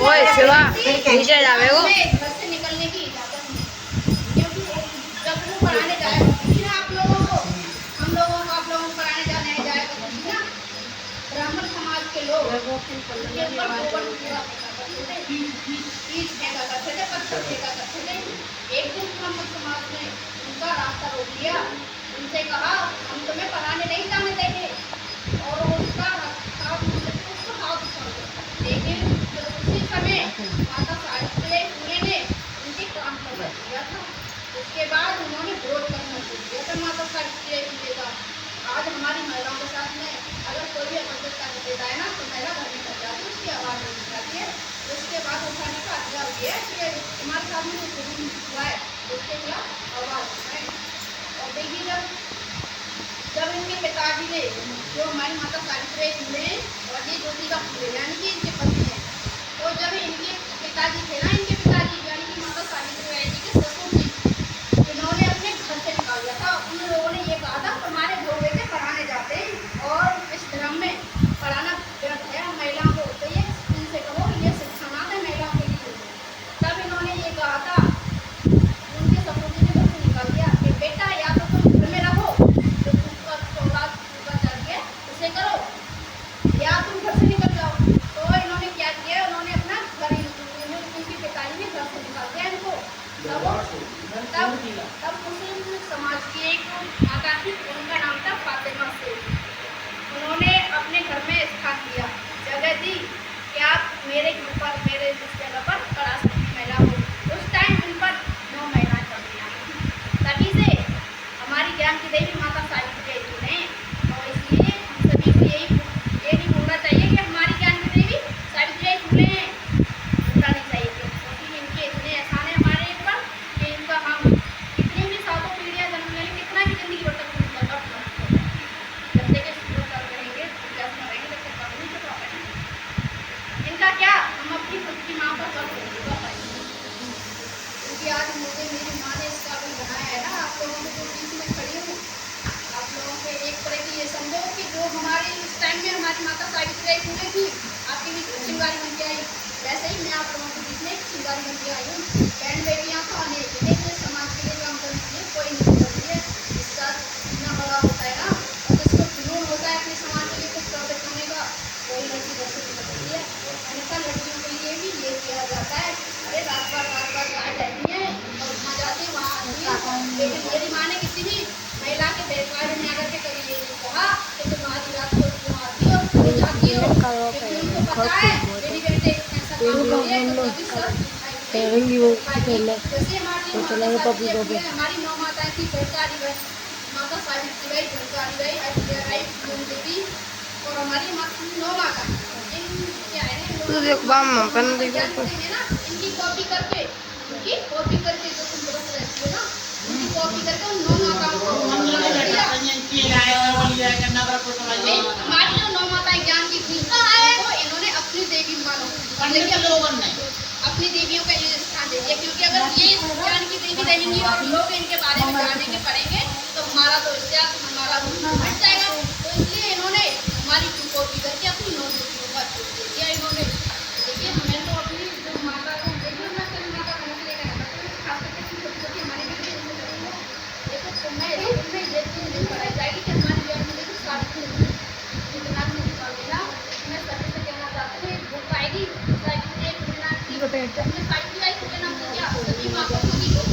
ओए शिवा नीचे जावे वो निकलने की इजाजत नहीं, क्योंकि जब वो पढ़ाने जाएगा ना आप लोगों को, हम लोगों को आप लोगों को पढ़ाने जाने जाएगा ना, ब्राह्मण समाज के लोग उनके ऊपर गोबर पूरा बीज फेंका करते थे, पत्थर फेंका करते थे। एक दिन ब्राह्मण समाज ने उनका रास्ता रोक लिया, उनसे कहा हम तुम्हें पढ़ाने नहीं जाने देंगे, और उसका हाथ उसको हाथ उठा दिया। लेकिन उसी समय माता सावित्री फुले ने उनके काम पर रख दिया था। उसके बाद उन्होंने विरोध करना शुरू किया था माता सावित्री फुले का। आज हमारी महिलाओं के साथ में अगर कोई भी अमरजत करने देता है ना, तो महिला घर में कर जाती है, उसकी आवाज़ नहीं जाती है। उसके बाद उठाने का अधिकार ये है कि हमारे साथ में जो जुर्म हुआ है उसके खिलाफ आवाज़ उठाएं। और देखिए जब इनके पिताजी ने, जो हमारी माता सावित्री फुले और ये ज्योतिबा फुले यानी कि इनके पति हैं, तो जब इनके पिताजी थे ना, इनके पिताजी यानी कि माता सावित्री जी के ससुर जी, इन्होंने अपने घर से निकाल दिया था। उन लोगों ने ये कहा था तुम्हारे दो बेटे पढ़ाने जाते हैं और इस धर्म में पढ़ाना व्यर्थ है महिलाओं को, तो ये इनसे कहो ये शिक्षा ना दे महिलाओं के लिए। तब इन्होंने ये कहा था, उनके ससुर जी ने घर से निकाल दिया कि बेटा या तो तुम घर में रहो, जो उसका चौरात पूरा करके उसे करो, या तुम घर से निकल जाओ। तो इन्होंने क्या किया, उन्होंने अपना घर ही, उनके पिताजी ने घर से निकाल दिया इनको। तब मुस्लिम समाज की एक माता थी, उनका नाम था फातिमा शेख। उन्होंने अपने घर में स्थान दिया, जगह दी कि आप मेरे घर पर, मेरे इस जगह पर पढ़ा सकती महिला हो। उस टाइम उन पर 9 महिलाएं पढ़ती आई। तभी से हमारी ज्ञान की देवी माता सावित्री फुले हैं। और इसलिए हम सभी को ये नहीं भूलना चाहिए कि हमारी ज्ञान की देवी सावित्री फुले हैं, भूलना नहीं चाहिए, क्योंकि इनके इतने एहसान है हमारे ऊपर कि इनका हम कितनी भी सातों पीढ़ियाँ जन्म लेंगे, कितना भी जिंदगी भर तक उनका वक्त नष्ट होगा। जब तक ये सूरज कर रहेंगे, जब रहेंगे, तब तक नहीं चुका पाएंगे। इनका क्या, हम अपनी खुद की माँ पर गर्व होगा पाएंगे, क्योंकि आज मुझे मेरी माँ ने इस काबिल बनाया है ना। आप लोगों को जो बीच में खड़ी हूँ, आप लोगों को एक तरह की ये समझो कि जो हमारी इस टाइम में हमारी माता सावित्री फुले थी, आपके बीच में चिंगारी बन के आई, वैसे ही मैं आप लोगों के बीच में एक चिंगारी बन के आई हूँ। बहन बेटियाँ तो अनेक हैं, समाज के लिए काम करने के लिए कोई नहीं करती है। इसका इतना बड़ा होता है ना, और जिसको जुनून होता है अपने समाज के लिए कुछ प्रॉफिट करने का, कोई लड़की घर से निकलती है। अन्यथा लड़कियों के लिए भी ये किया जाता है, अरे रात भर बाहर रहती हैं और वहाँ जाती है, वहाँ आती है। लेकिन मेरी माँ ने किसी भी महिला के बारे में आकर के कभी ये नहीं कहा कि तुम आधी रात को क्यों आती हो, क्यों जाती हो, क्योंकि उनको पता है मेरी बेटे ऐसा काम करिए तो कभी सर जैसे हमारी नौ माताएं थी, घरकारी बाई, माता सावित्री बाई, घरकारी बाई, देवी और हमारी नौ माता, इनके आए हैं तू देख बाम पहन देख ज्ञान देंगे ना, इनकी कॉपी करके जो तुम लोग रहती हो ना, इनकी कॉपी करके उन 9 माताओं को हमारी जो 9 माताएं ज्ञान की थी वो इन्होंने अपनी देवी मानो, अपनी देवियों का ये स्थान दे दिया, क्योंकि अगर ये ज्ञान की देवी रहेंगी और लोग इनके बारे में जानेंगे पढ़ेंगे तो हमारा तो इतिहास हमारा हट जाएगा। तो इसलिए इन्होंने हमारी कॉपी करके अपनी 9 देवियों का दे दिया इन्होंने। देखिए हमें तो अपनी जो माता को देखिए, मैं सभी माता को लेकर आता हूँ, खास करके छोटी छोटी हमारी बेटी देखो तो मैं इसमें ये चीज़ नहीं पढ़ाई जाएगी कि हमारी ज्ञान में देखो सारी इतना निकाल देना। मैं सभी से कहना चाहती हूँ बुक आएगी साइकिल आई तो नाम क्या सभी माताओं की बुक